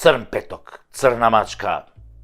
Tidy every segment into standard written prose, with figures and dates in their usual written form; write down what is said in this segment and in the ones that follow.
Црн петок, црна мачка,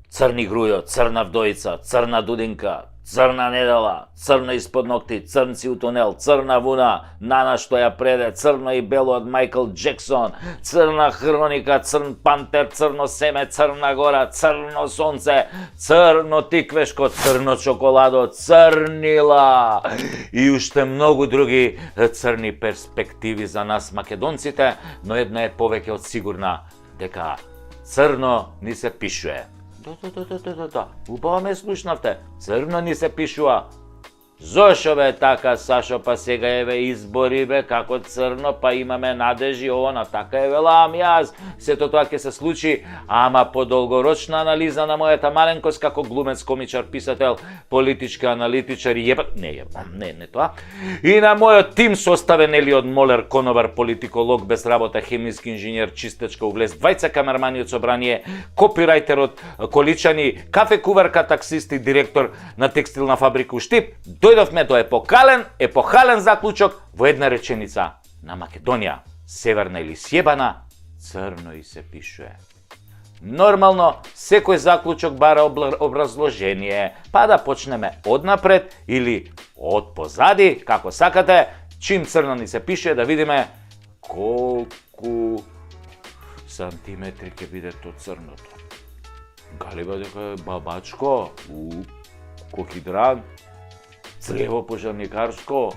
црни грујо, црна вдојца, црна дудинка, црна недела, црна испод ногти, црнци у тунел, црна вуна, Нана што ја преде, црно и бело од Майкл Джексон, црна хроника, црн пантер, црно семе, црна гора, црно сонце, црно тиквешко, црно чоколадо, црнила и уште многу други црни перспективи за нас македонците, но една е повеќе од сигурна, дека црно ни се пишува. Да, убаво ме слушнавте, црно ни се пишува. Зошо бе така, Сашо, па сега еве избори бе, како црно, па имаме надежи, она, така е велам јас, сето тоа ќе се случи, ама по долгорочна анализа на мојата маленкост како глумец, комичар, писател, политички аналитичар и не тоа. И на мојот тим составен Елиот Молер, конобар, политиколог без работа, хемиски инженер, чистачка углес, двајца камермани од собрание, копирајтерот Количани, кафе куварка, таксист и директор на текстилна фабрика у Штип, дојдовме до епохален заклучок во една реченица. На Македонија, северна или сјебана, црно и се пишува. Нормално, секој заклучок бара образложение, па да почнеме однапред или од позади, како сакате, чим црно ни се пише, да видиме колку сантиметри ќе биде то црното. Галиба дека е бабачко, кохидрант, црево пожарникарско.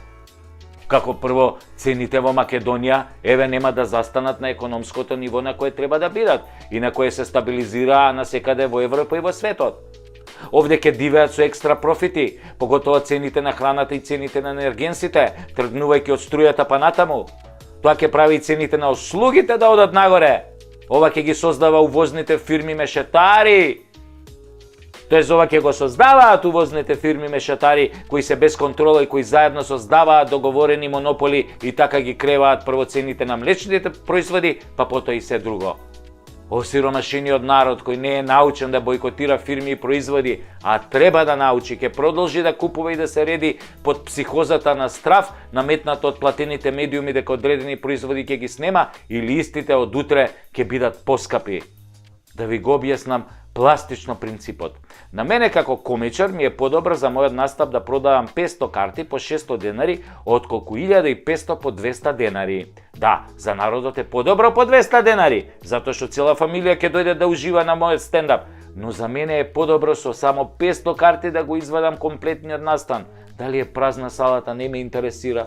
Како прво, цените во Македонија еве нема да застанат на економското ниво на кое треба да бидат и на кое се стабилизира насекаде во Европа и во светот. Овде ќе дивеат со екстра профити, поготово цените на храната и цените на енергенсите, тргнувајќи од струјата па натаму. Тоа ќе прави и цените на услугите да одат нагоре. Ова ќе ги создава увозните фирми мешетари. Тоест, ова ќе го создаваат увозните фирми мешатари кои се без контрола и кои заедно создаваат договорени монополи и така ги креваат прво цените на млечните производи, па потоа и се друго. Осиромашениот народ кој не е научен да бойкотира фирми и производи, а треба да научи, ќе продолжи да купува и да се реди под психозата на страф, наметната од платените медиуми дека одредени производи ќе ги снема или истите од утре ќе бидат поскапи. Да ви го објаснам пластично принципот. На мене како комичар ми е подобро за мојот настап да продавам 500 карти по 600 денари, отколку 1500 по 200 денари. Да, за народот е подобро по 200 денари, затоа што цела фамилија ќе дојде да ужива на мојот стендап. Но за мене е подобро со само 500 карти да го извадам комплетниот настан. Дали е празна салата не ме интересира.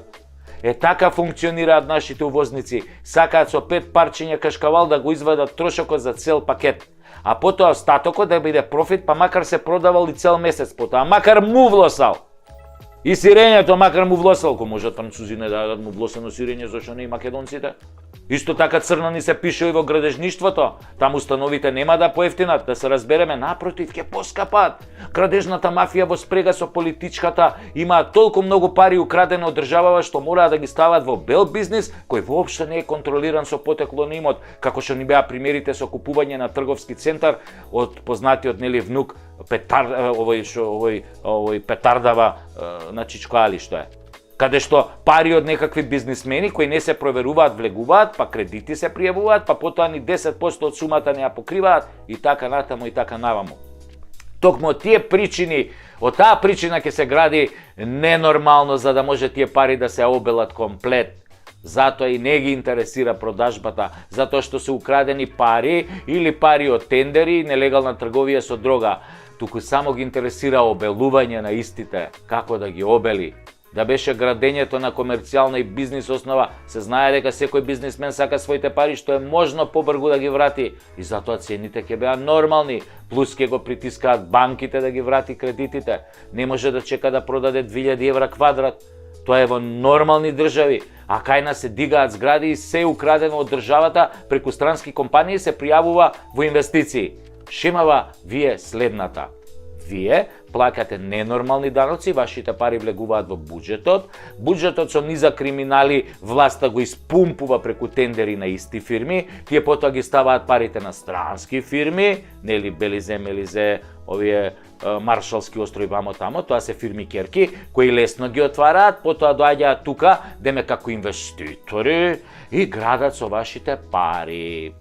Така функционираат нашите увозници. Сакаат со 5 парчиња кашкавал да го извадат трошокот за цел пакет. А потоа остатокот да биде профит, па макар се продавал и цел месец потоа, макар му влосал. И сирењето макар му влосал, ко можат французите да дадат му влосено сирење, зашто не и македонците. Исто така црно ни се пише и во градежништвото. Таму установите нема да поевтинат, да се разбереме, напротив, ќе поскапат. Градежната мафија во спрега со политичката имаат толку многу пари украдени од државава што мораат да ги стават во бел бизнис кој воопшто не е контролиран со потекло на имот, како што ни беа примерите со купување на трговски центар од познатиот нели внук овој Петардава на Чичкоали што е. Каде што пари од некакви бизнисмени кои не се проверуваат, влегуваат, па кредити се пријавуваат, па потоа ни 10% од сумата не ја покриваат и така натаму и така наваму. Токму од тие причини, од таа причина ќе се гради ненормално за да може тие пари да се обелат комплет. Затоа и не ги интересира продажбата, затоа што се украдени пари или пари од тендери и нелегална трговија со дрога. Туку само ги интересира обелување на истите, како да ги обели. Да беше градењето на комерцијална и бизнис основа, се знае дека секој бизнисмен сака своите пари што е можно побргу да ги врати и затоа цените ќе беа нормални, плюс ќе го притискаат банките да ги врати кредитите. Не може да чека да продаде 2000 евра квадрат. Тоа е во нормални држави, а кај нас се дигаат згради и се украдено од државата преку странски компании се пријавува во инвестиции. Шемава ви е следната. Вие плаќате ненормални даноци, вашите пари влегуваат во буџетот, буџетот со низа криминали власта го испумпува преку тендери на исти фирми, тие потоа ги ставаат парите на странски фирми, нели Белизе, Мелизе, овие Маршалски острови вамо тамо, тоа се фирми керки, кои лесно ги отвараат, потоа доаѓаат тука, деме како инвеститори и градат со вашите пари.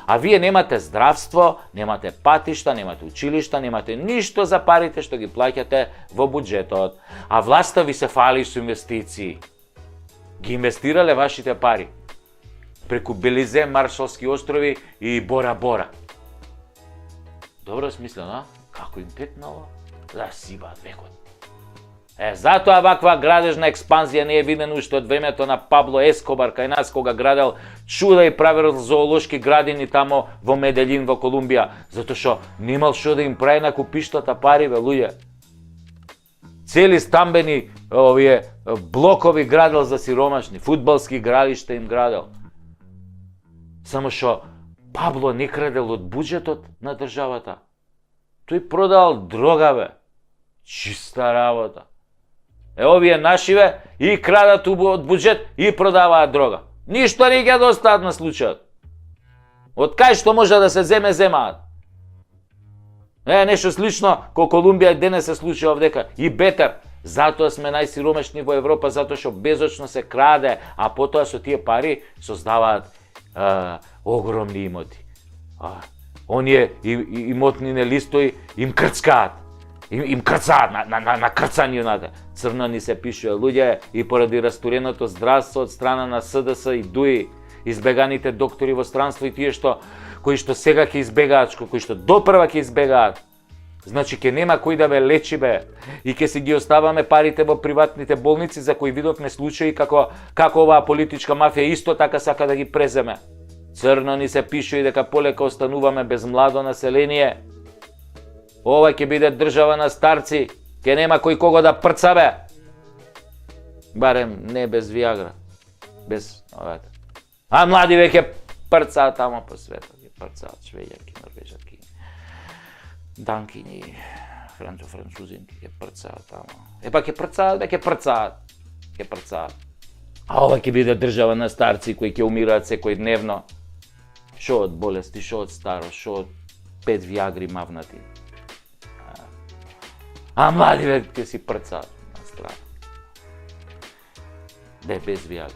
А вие немате здравство, немате патишта, немате училишта, немате ништо за парите што ги плаќате во буџетот. А власта ви се фали со инвестиции. Ги инвестирале вашите пари преку Белизе, Маршалски острови и Бора Бора. Добро смислено, а? Како им петнало? Да сибаат векот. Затоа ваква градежна експанзија не е видена уште од времето на Пабло Ескобар кај нас, кога градел чуда и правил зоолошки градини тамо во Меделин, во Колумбија, затоа што немал што да им прави на купиштата пари, бе, луѓе. Цели стамбени блокови градел за сиромашни, фудбалски игралишта им градел. Само што Пабло не крадел од буџетот на државата. Тој продал дрога, бе. Чиста работа. Овие нашиве и крадат од буџет и продаваат дрога. Ништо не ќе достаат на случајот. Од кај што може да се земе, земаат. Нешто слично ко Колумбија денес се случи овдека. И бетер. Затоа сме најсиромашни во Европа, затоа што безочно се краде, а потоа со тие пари создаваат огромни имоти. Оние имотнine листови им крцкаат. Им крцаат на крцањината. Црно ни се пишува, луѓе, и поради растуреното здравство од страна на СДС и ДУИ, избеганите доктори во странство и тие кои што сега ќе избегаат, кои што допрва ќе избегаат. Значи ќе нема кој да ве лечи, бе, и ќе си ги оставаме парите во приватните болници за кои видовме случаи како оваа политичка мафија исто така сака да ги преземе. Црно ни се пишува дека полека остануваме без младо население. Ова ќе биде држава на старци, ќе нема кој кого да прца, бе. Барем не без Виагра, без овете. А млади веќе прцаат тамо по светот, ќе прцаат швеѓанки, норвежанки, данкини, французинки, ќе прцаат тамо. Ќе прцаат, бе, ќе прцаат. А ова ќе биде држава на старци кои ќе умираат секојдневно. Шо од болести, шо од старост, шо од 5 Виагри мавнати. А млади ве ќе си прцаат на страна. Без Виагри.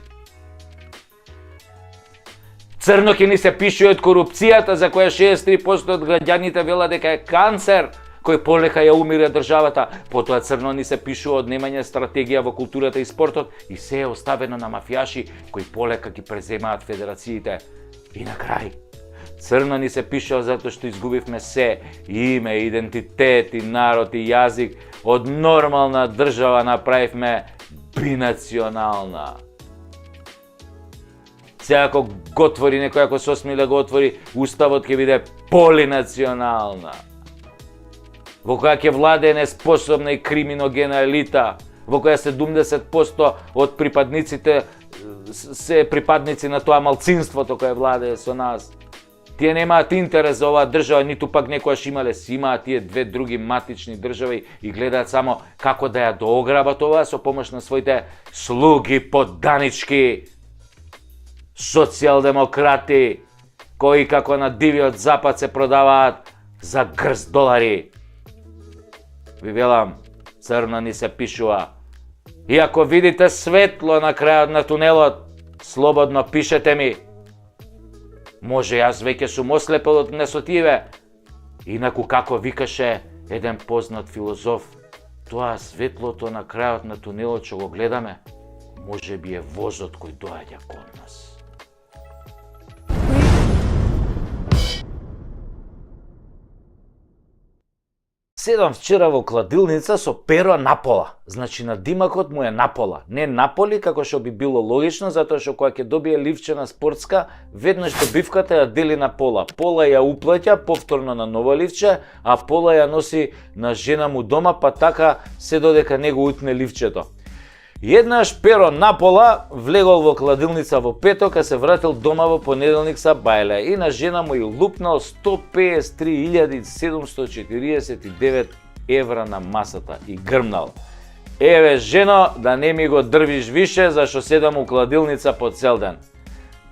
Црно ќе ни се пишува од корупцијата за која 63% од граѓаните велат дека е канцер, кој полека ја умира државата. Потоа црно ни се пишува од немање стратегија во културата и спортот и се е оставено на мафијаши кои полека ги преземаат федерациите. И на крај, црно ни се пишува затоа што изгубивме се, име, идентитет и народ и јазик. Од нормална држава направивме бинационална. Сега ако го отвори некој, ако се осмели да го отвори, уставот ќе биде полинационална. Во која ќе владее неспособна и криминогена елита, во која 70% од припадниците се припадници на тоа малцинството кое владее со нас. Тие немаат интерес за оваа држава, ниту пак некојаш имале, си имаат тие две други матични држави и гледаат само како да ја доограбат оваа со помош на своите слуги подданички, социјалдемократи, кои како на дивиот запад се продаваат за грст долари. Ви велам, црно ни се пишува. И ако видите светло на крајот на тунелот, слободно пишете ми. Може јас веќе сум ослепел од несотиве. Инаку како викаше еден познат филозоф, тоа светлото на крајот на тунелот што го гледаме, може би е возот кој доаѓа кон нас. Седам вчера во кладилница со перо напола. Значи на димакот му е напола. Не наполи како што би било логично, затоа што кога ќе добие ливчена спортска, веднаш добивката ја дели на пола. Пола ја уплаќа повторно на ново ливче, а пола ја носи на жена му дома, па така се додека него утне ливчето. Еднаш перо напола влегол во кладилница во петок, а се вратил дома во понеделник са бајле и на жена му ја лупнал 153.749 евра на масата и грмнал. Еве жено, да не ми го дрвиш више, зашто седам у кладилница по цел ден.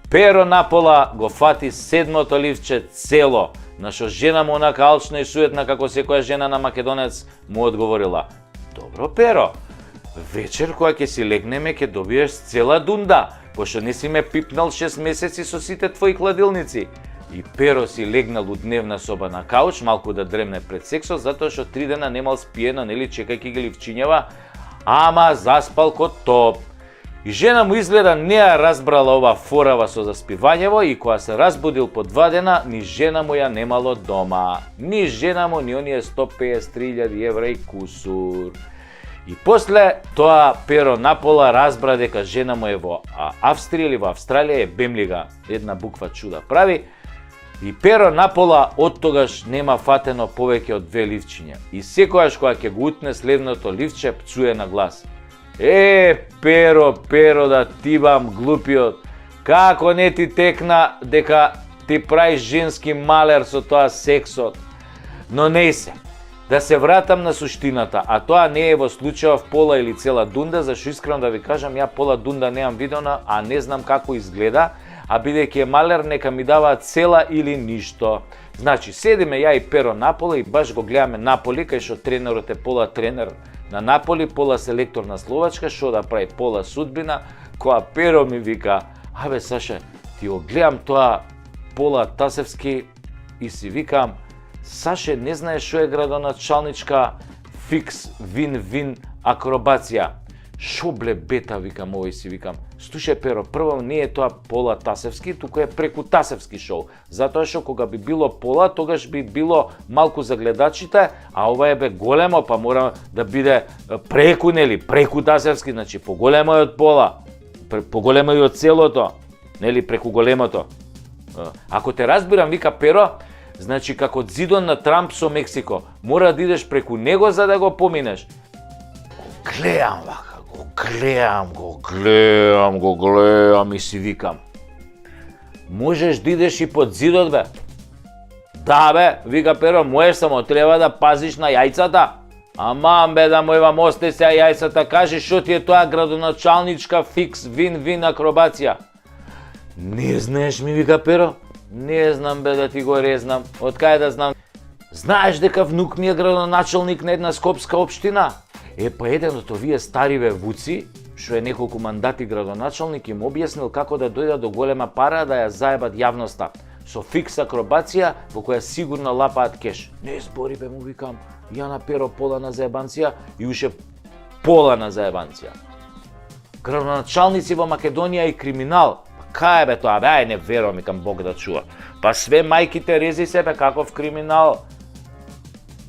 Перо напола го фати седмото ливче цело, на што жена му онака алчна и суетна како секоја жена на македонец му одговорила: добро перо, вечер кога ќе си легнеме ќе добиеш цела дунда, пошто не си ме пипнал 6 месеци со сите твои кладилници. И Pero си легнал у дневна соба на кауч, малку да дремне пред сексот, затоа што 3 дена немал спиено, нели, чекајќи ги ливчињава, ама заспал ко топ. И жена му изгледа не ја разбрала ова форава со заспивањево и кога се разбудил по 2 дена, ни жена му ја немало дома. Ни жена му, ни оние 153.000 евра и кусур. И после тоа Pero напола разбра дека жена му е во Австрија или во Австралија, е бемлига, една буква чуда прави. И Pero напола од тогаш нема фатено повеќе од 2 ливчиња. И секојаш кога ќе го утне следното ливче, пцуе на глас. Pero, да ти бам глупиот, како не ти текна дека ти правиш женски малер со тоа сексот. Но не се. Да се вратам на суштината, а тоа не е во случајов пола или цела дунда, зашто искрено да ви кажам, ја пола дунда немам видена, а не знам како изгледа, а бидејќи е малер, нека ми дава цела или ништо. Значи, седиме ја и Pero напола и баш го гледаме Наполи, кај што тренерот е пола тренер на Наполи, пола селектор на Словачка, што да прави пола судбина, која Pero ми вика, абе Саше, ти го гледам тоа пола Тасевски и си викам, Саше, не знаеш што е градоначалничка фикс вин акробација. Шо бле бета, викам, овој си викам. Слушај Pero, прво не е тоа пола Тасевски, туку е преку Тасевски шоу. Затоа што кога би било пола, тогаш би било малку за гледачите, а ова е бе големо, па мора да биде преку, нели, преку Тасевски, значи поголемо е од пола, поголемо е од целото, нели, преку големото. Ако те разбирам, вика Pero, значи како зидон на Трамп со Мексико, мора да идеш преку него за да го поминеш. Гледам вака, го гледам и си викам. Можеш да идеш и под зидот, бе? Да, бе, вика Pero, можеш, само треба да пазиш на јајцата. Аман, бе, да му имам осте се јајцата, кажи што ти е тоа градоначалничка фикс вин акробација. Не знаеш, ми вика Pero? Не знам, бе, да ти го резнам. Од кај да знам? Знаеш дека внук ми е градоначалник на една скопска општина? Па еден од овие стариве вуци, што е неколку мандати градоначалник, им објаснил како да дојдат до голема пара да ја заебат јавноста. Со фикс акробација во која сигурно лапаат кеш. Не збори, бе, му викам, ја на Pero пола на заебанција и уше пола на заебанција. Градоначалници во Македонија и криминал. Кај бе тоа, бе, ај не верувам, викам, Бог да чува. Па све мајките рези себе каков криминал.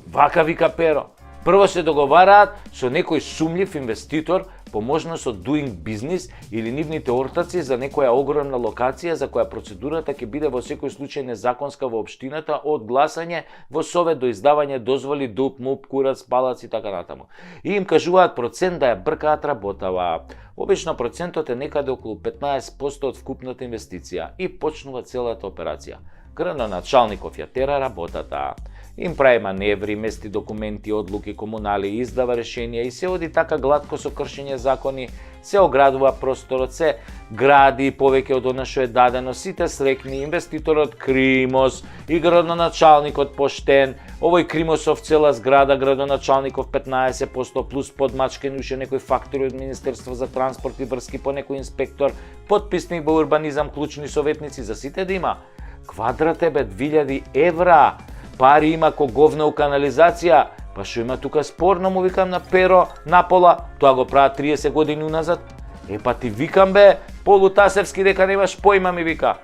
Вака вика Pero. Прво се договараат со некој сумљив инвеститор по можност од doing business или нивните ортаци за некоја огромна локација за која процедурата ќе биде во секој случај незаконска во општината од гласање во совет до издавање дозволи, дуп, муп, курац, палац и така натаму. И им кажуваат процент да ја бркаат работава. Обично процентот е некаде околу 15% од вкупната инвестиција и почнува целата операција. Градоначалников ја тера работата. Им прави маневри, мести документи, одлуки, комунали, издава решенија и се оди така глатко со кршење закони, се оградува просторот, се гради повеќе од она што е дадено, сите срекни, инвеститорот Кримос и градоначалникот поштен, овој Кримосов цела зграда, градоначалников 15% плюс подмачкен уште некој фактори од Министерство за транспорт и врски по некој инспектор, подписник во урбанизам, клучни советници за сите да има. Квадрат е бе 2000 евра. Пари има ко говна у канализација, па што има тука спорно, му викам на Pero напола, тоа го прават 30 години уназад. Па ти викам бе, полутасевски дека немаш појма, ми вика.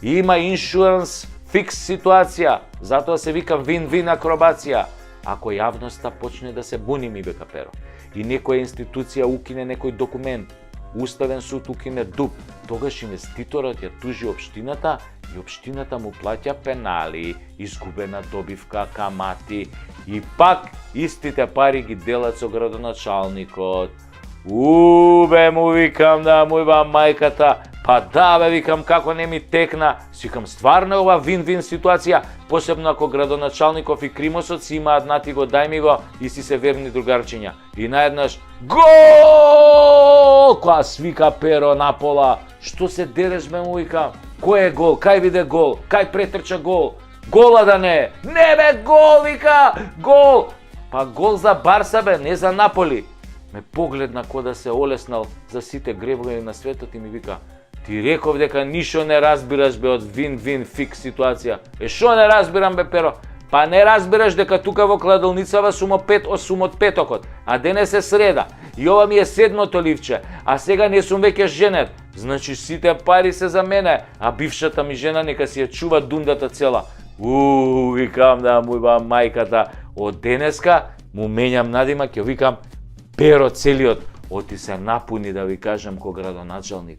Има иншуранс, фикс ситуација, затоа се вика вин акробација. Ако јавноста почне да се буни, ми вика Pero, и некоја институција укине некој документ, Уставен суд укине дуп, тогаш инвеститорот ја тужи општината и општината му плаќа пенали, изгубена добивка, камати и пак истите пари ги делат со градоначалникот. Бе, му викам да му ибам мајката, па да бе, викам како не ми текна, викам стварно ова вин ситуација, посебно ако градоначалников и Кримосот си имаат нати го дај ми го и си се верни другарчиња. И наеднаш гол! Која свика Pero напола, што се дереш бе, му викам, кој е гол, кај биде гол, кај претрча гол, гола да не е, не бе гол, вика, гол, па гол за Барса бе, не за Наполи. Ме погледна ко да се олеснал за сите гребови на светот и ми вика, Ти реков дека ништо не разбираш бе од вин-вин фикс ситуација. Шо не разбирам бе Перо? Па не разбираш дека тука во кладилницава сум од петокот, а денес е среда. И ова ми е седмото ливче, а сега не сум веќе женет. Значи сите пари се за мене, а бившата ми жена нека си ја чува дундата цела. Викам да му ба мајката, од денеска му менјам надимак, ќе викам Перо целиот, оти се напуни да ви кажам ко градоначалник.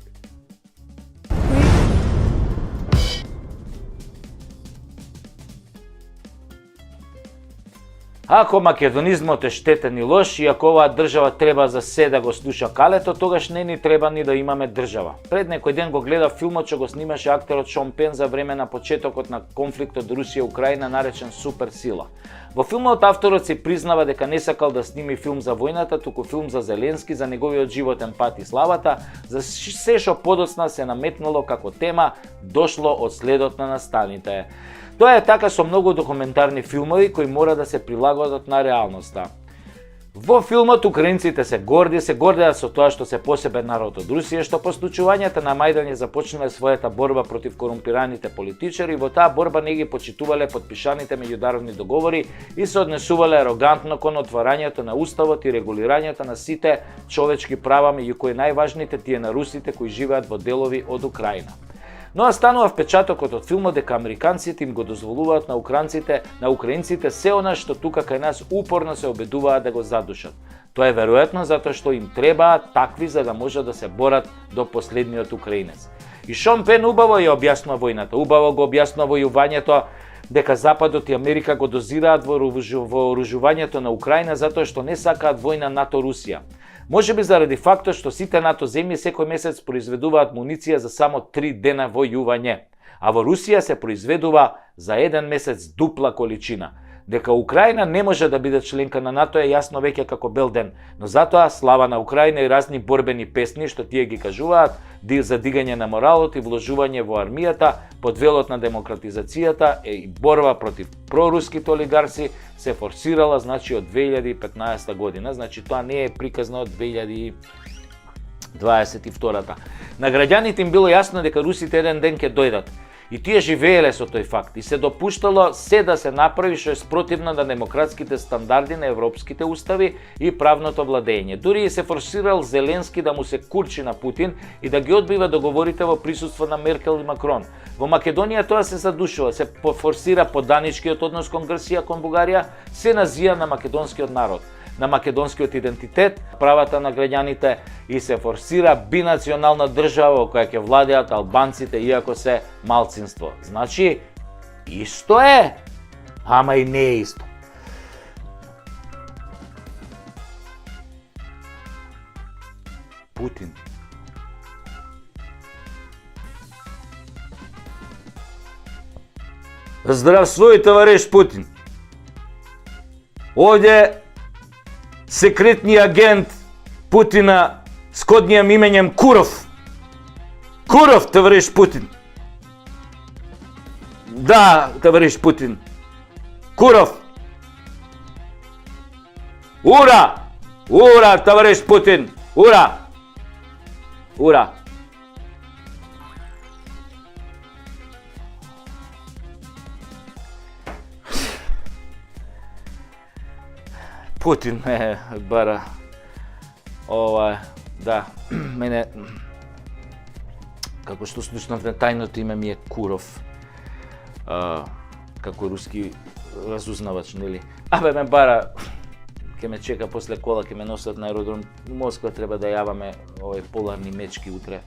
Ако македонизмот е штетен и лош, и ако оваа држава треба за се да го слуша калето, тогаш не ни треба ни да имаме држава. Пред некој ден го гледав филмот што го снимаше актерот Шон Пен за време на почетокот на конфликтот Русија-Украина наречен Суперсила. Во филмот авторот се признава дека не сакал да сними филм за војната, туку филм за Зеленски, за неговиот животен пат и славата, за се што подоцна се наметнало како тема, дошло од следот на настаните. Тоа е така со многу документарни филмови кои мора да се прилагодат на реалноста. Во филмот украинците се гордеат со тоа што се посебен народ од Русија, што по случувањата на Мајдан ја започнале својата борба против корумпираните политичари, во таа борба не ги почитувале подпишаните меѓународни договори и се однесувале арогантно кон отварањето на уставот и регулирањето на сите човечки права, меѓу кои најважните тие на русите кои живеат во делови од Украина. Но станува впечатокот од филмот дека американците им го дозволуваат на украинците се она што тука кај нас упорно се обидуваат да го задушат. Тоа е веројатно затоа што им требаат такви за да можат да се борат до последниот украинец. И Шон Пен убаво ја објаснува војната, убаво го објаснува војувањето, дека Западот и Америка го дозираат во вооружувањето на Украина затоа што не сакаат војна НАТО-Русија. Можеби заради фактот што сите НАТО земји секој месец произведуваат муниција за само 3 дена војување, а во Русија се произведува за 1 месец дупла количина. Дека Украина не може да биде членка на НАТО е јасно веќе како бел ден, но затоа слава на Украина и разни борбени песни што тие ги кажуваат за дигање на моралот и вложување во армијата под велот на демократизацијата и борба против проруските олигарси се форсирала значи од 2015 година, значи тоа не е приказно од 2022. На граѓаните им било јасно дека русите еден ден ќе дојдат. И тие живееле со тој факт и се допуштало се да се направи што е спротивно на демократските стандарди на европските устави и правното владење. Дури и се форсирал Зеленски да му се курчи на Путин и да ги одбива договорите во присуство на Меркел и Макрон. Во Македонија тоа се задушува, се форсира поданичкиот однос кон Грција, кон Бугарија, се назија на македонскиот народ, на македонскиот идентитет, правата на граѓаните и се форсира бинационална држава во која ќе владеат албанците иако се малцинство. Значи, исто е, ама и не е исто. Путин. Здравствуй, товариш Путин. Овде секретниот агент Путина с коднијам именем Куров. Куров, товариш Путин. Да, товариш Путин. Куров. Ура! Ура, товариш Путин. Ура! Ура! Путин ме бара. Да, мене, како што слушнав, тајното име ми е Куров, како руски разузнавач, нели? Абе, ме бара, ке ме чека после кола, ке ме носат на аеродром, у Москва треба да јаваме поларни мечки утре.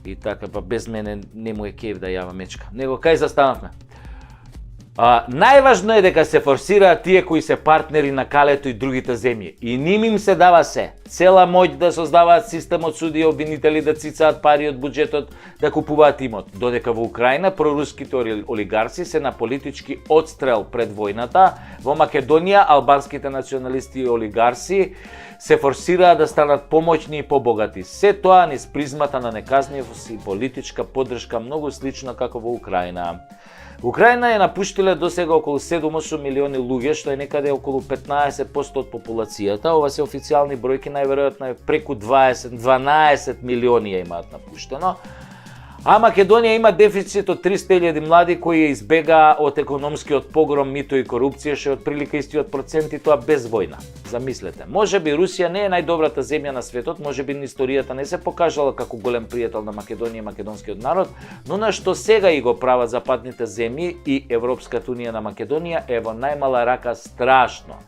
И така, па без мене не му е кеф да јава мечка. Него, кај застанавме? Најважно е дека се форсираат тие кои се партнери на калето и другите земји. И ним им се дава се. Цела моќ да создаваат систем од суди и обвинители да цицаат пари од буџетот да купуваат имот. Додека во Украина проруските олигарси се на политички одстрел пред војната, во Македонија албанските националисти и олигарси се форсираат да станат помоćни и побогати. Се тоа низ призмата на неказнивост и политичка поддршка многу слично како во Украина. Украина е напуштиле досега околу 7-8 милиони луѓе, што е некаде околу 15% од популацијата. Ова се официјални бројки на најверојатно е преку 12 милиони ја имаат напуштено. А Македонија има дефицит од 300.000 млади кои ја избегаа од економскиот погром, мито и корупција, што е отприлика истиот процент и тоа без војна. Замислете, можеби Русија не е најдобрата земја на светот, можеби историјата не се покажала како голем пријател на Македонија и македонскиот народ, но на што сега и го прават западните земји и Европската унија на Македонија е во најмала рака страшно.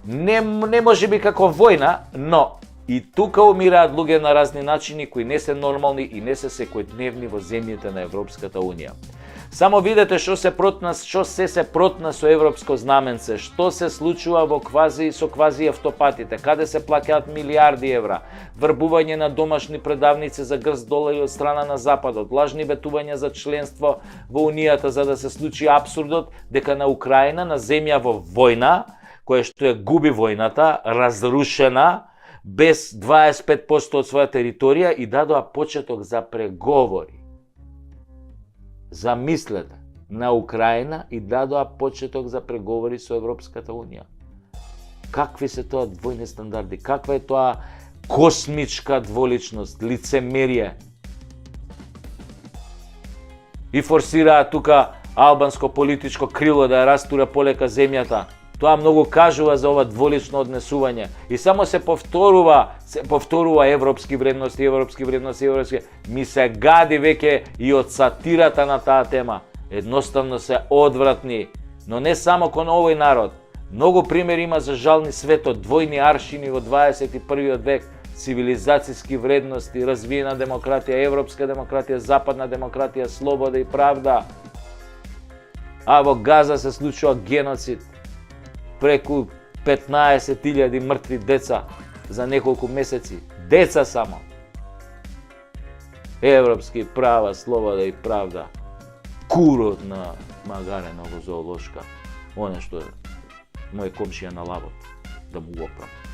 Не можеби како војна, но и тука умираат луѓе на разни начини кои не се нормални и не се секојдневни во земјите на Европската унија. Само видете што се протна со европско знаменце, што се случува со квази автопатите, каде се плаќаат милиарди евра, врбување на домашни предавници за грст долари од страна на Западот, лажни ветувања за членство во Унијата за да се случи апсурдот дека на Украина, на земја во војна, која што ја губи војната, разрушена, без 25% од своја територија и дадоа почеток за преговори. Замислете, на Украина и дадоа почеток за преговори со Европската унија. Какви се тоа двојни стандарди? Каква е тоа космичка дволичност, лицемерие? И форсираат тука албанско политичко крило да ја растура полека земјата. Тоа многу кажува за ова дволично однесување. И само се повторува европски вредности. Ми се гади веќе и од сатирата на таа тема. Едноставно се одвратни, но не само кон овој народ. Многу примери има за жални светот, двојни аршини во 21. век, цивилизацијски вредности, развиена демократија, европска демократија, западна демократија, слобода и правда. А во Газа се случува геноцид. Преку 15.000 мртви деца за неколку месеци. Деца само. Европски права, слобода и правда. Курот на Магареново зоолошка. Оне што е мој комшија на лавот. Да му го оправам.